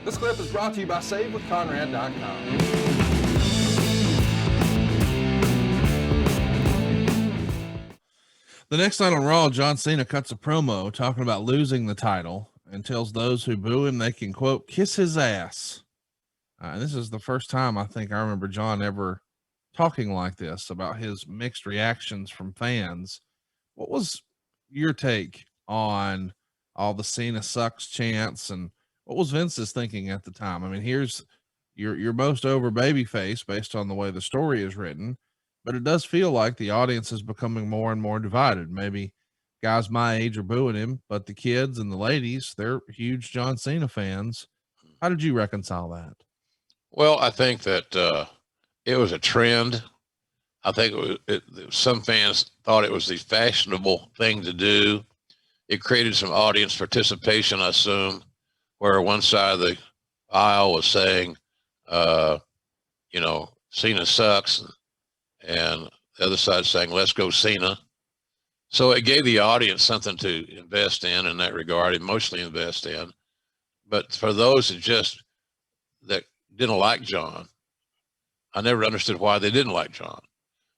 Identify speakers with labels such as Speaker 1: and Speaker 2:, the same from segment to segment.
Speaker 1: This clip is brought to you by SaveWithConrad.com.
Speaker 2: The next night on Raw, John Cena cuts a promo talking about losing the title and tells those who boo him they can, quote, kiss his ass. And this is the first time I think I remember John ever talking like this about his mixed reactions from fans. What was your take on all the Cena sucks chants, and what was Vince's thinking at the time? I mean, here's your most over babyface based on the way the story is written, but it does feel like the audience is becoming more and more divided. Maybe guys my age are booing him, but the kids and the ladies, they're huge John Cena fans. How did you reconcile that?
Speaker 3: Well, I think that it was a trend. I think some fans thought it was the fashionable thing to do. It created some audience participation, I assume, where one side of the aisle was saying, Cena sucks, and the other side saying, let's go Cena. So it gave the audience something to invest in that regard, emotionally invest in. But for those that didn't like John, I never understood why they didn't like John.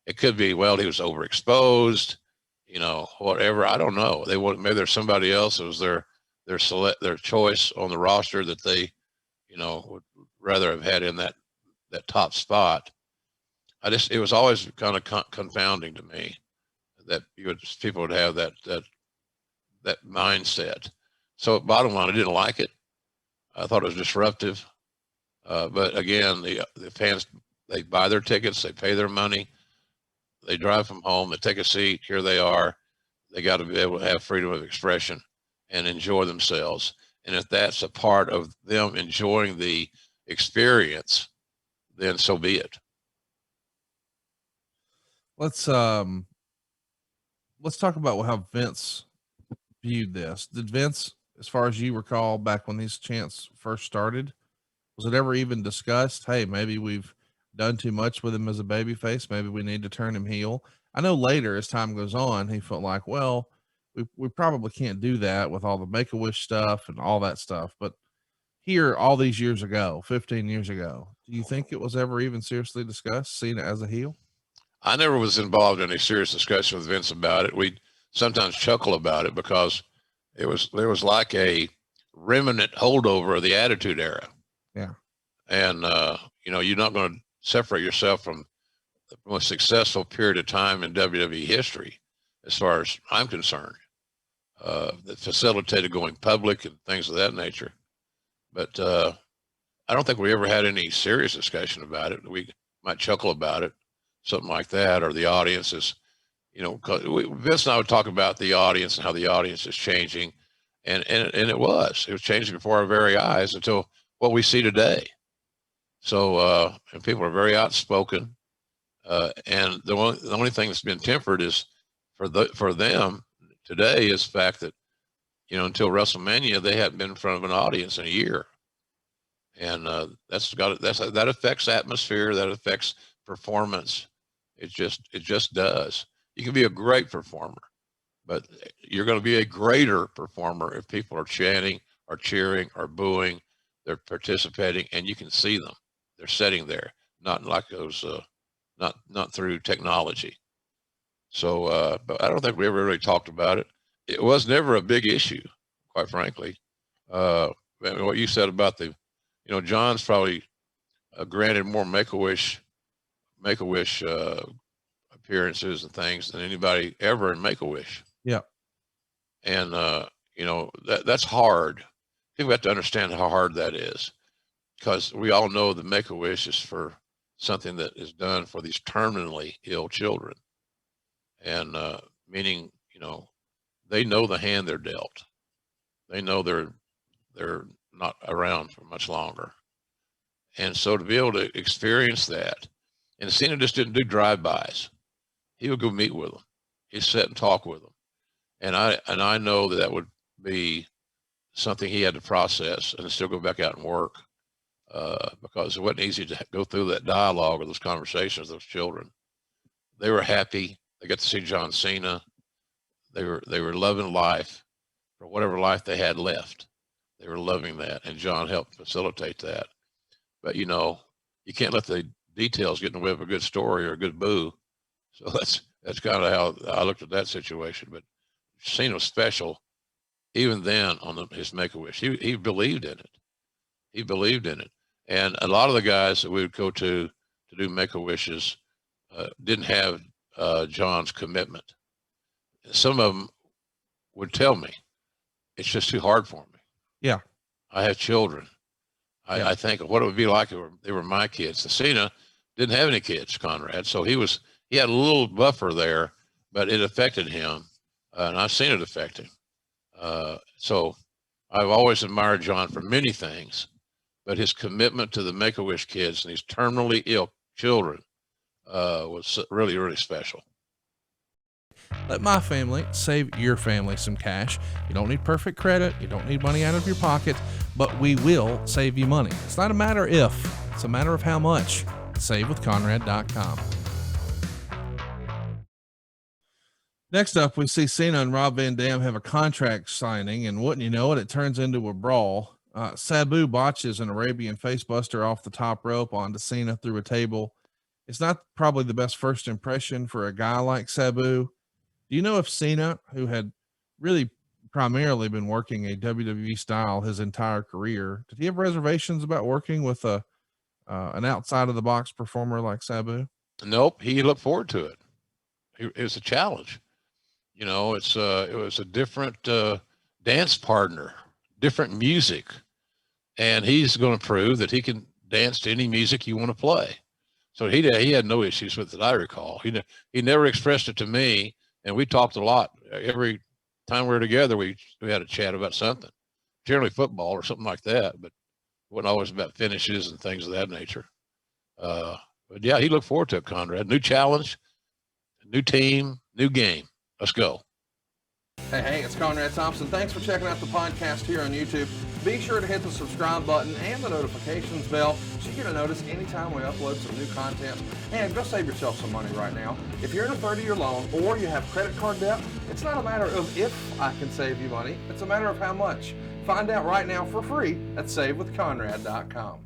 Speaker 3: It could be, well, he was overexposed, whatever. I don't know. Maybe there's somebody else that was their choice on the roster that they, would rather have had in that top spot. It was always kind of confounding to me that people would have that mindset. So bottom line, I didn't like it. I thought it was disruptive. But again, the fans, they buy their tickets, they pay their money, they drive from home, they take a seat, here they are. They got to be able to have freedom of expression and enjoy themselves. And if that's a part of them enjoying the experience, then so be it.
Speaker 2: Let's talk about how Vince viewed this. Did Vince, as far as you recall, back when these chants first started, was it ever even discussed? Hey, maybe we've done too much with him as a babyface. Maybe we need to turn him heel. I know later, as time goes on, he felt like, well, we probably can't do that with all the Make-A-Wish stuff and all that stuff. But here, all these years ago, 15 years ago, do you think it was ever even seriously discussed, Cena as a heel?
Speaker 3: I never was involved in any serious discussion with Vince about it. We sometimes chuckle about it because there was like a remnant holdover of the Attitude Era.
Speaker 2: Yeah.
Speaker 3: And, you're not going to separate yourself from the most successful period of time in WWE history, as far as I'm concerned, that facilitated going public and things of that nature. But I don't think we ever had any serious discussion about it. We might chuckle about it, something like that, or the audience is, Vince and I would talk about the audience and how the audience is changing. And it was changing before our very eyes until what we see today. So, and people are very outspoken. And the only thing that's been tempered is for them today is the fact that, until WrestleMania, they hadn't been in front of an audience in a year. And that affects atmosphere, that affects performance. It just does. You can be a great performer, but you're going to be a greater performer if people are chanting or cheering or booing. They're participating, and you can see them. They're sitting there, not like those, not through technology. So, but I don't think we ever really talked about it. It was never a big issue, quite frankly. What you said about John's probably granted more Make-A-Wish appearances and things than anybody ever in Make-A-Wish.
Speaker 2: Yeah.
Speaker 3: And, that's hard. People have to understand how hard that is, because we all know that Make-A-Wish is for something that is done for these terminally ill children. And meaning, they know the hand they're dealt. They know they're not around for much longer. And so to be able to experience that, and Cena just didn't do drive-bys. He would go meet with them. He'd sit and talk with them. And I know that would be something he had to process and still go back out and work, because it wasn't easy to go through that dialogue or those conversations with those children. They were happy. They got to see John Cena. They were loving life for whatever life they had left. They were loving that, and John helped facilitate that. But you can't let the details get in the way of a good story or a good boo. So that's kind of how I looked at that situation. But Cena was special even then on his Make-A-Wish. He believed in it. He believed in it. And a lot of the guys that we would go to do Make-A-Wishes didn't have John's commitment. Some of them would tell me, it's just too hard for me.
Speaker 2: Yeah.
Speaker 3: I have children. I think of what it would be like if they were my kids. The Cena didn't have any kids, Conrad. So he had a little buffer there, but it affected him. And I've seen it affect him. So I've always admired John for many things, but his commitment to the Make-A-Wish kids and these terminally ill children was really, really special.
Speaker 2: Let my family save your family some cash. You don't need perfect credit. You don't need money out of your pocket, but we will save you money. It's not a matter if, it's a matter of how much. SaveWithConrad.com. Next up, we see Cena and Rob Van Dam have a contract signing, and wouldn't you know it, it turns into a brawl. Sabu botches an Arabian facebuster off the top rope onto Cena through a table. It's not probably the best first impression for a guy like Sabu. Do you know if Cena, who had really primarily been working a WWE style his entire career, did he have reservations about working with an outside of the box performer like Sabu?
Speaker 3: Nope, he looked forward to it. It was a challenge. It was a different dance partner, different music, and he's going to prove that he can dance to any music you want to play. So he had no issues with it, I recall. He never expressed it to me. And we talked a lot. Every time we were together, we had a chat about something, generally football or something like that, but it wasn't always about finishes and things of that nature. But yeah, he looked forward to it, Conrad. New challenge, new team, new game. Let's go.
Speaker 1: Hey, it's Conrad Thompson. Thanks for checking out the podcast here on YouTube. Be sure to hit the subscribe button and the notifications bell so you get a notice anytime we upload some new content. And go save yourself some money right now. If you're in a 30-year loan or you have credit card debt, it's not a matter of if I can save you money. It's a matter of how much. Find out right now for free at SaveWithConrad.com.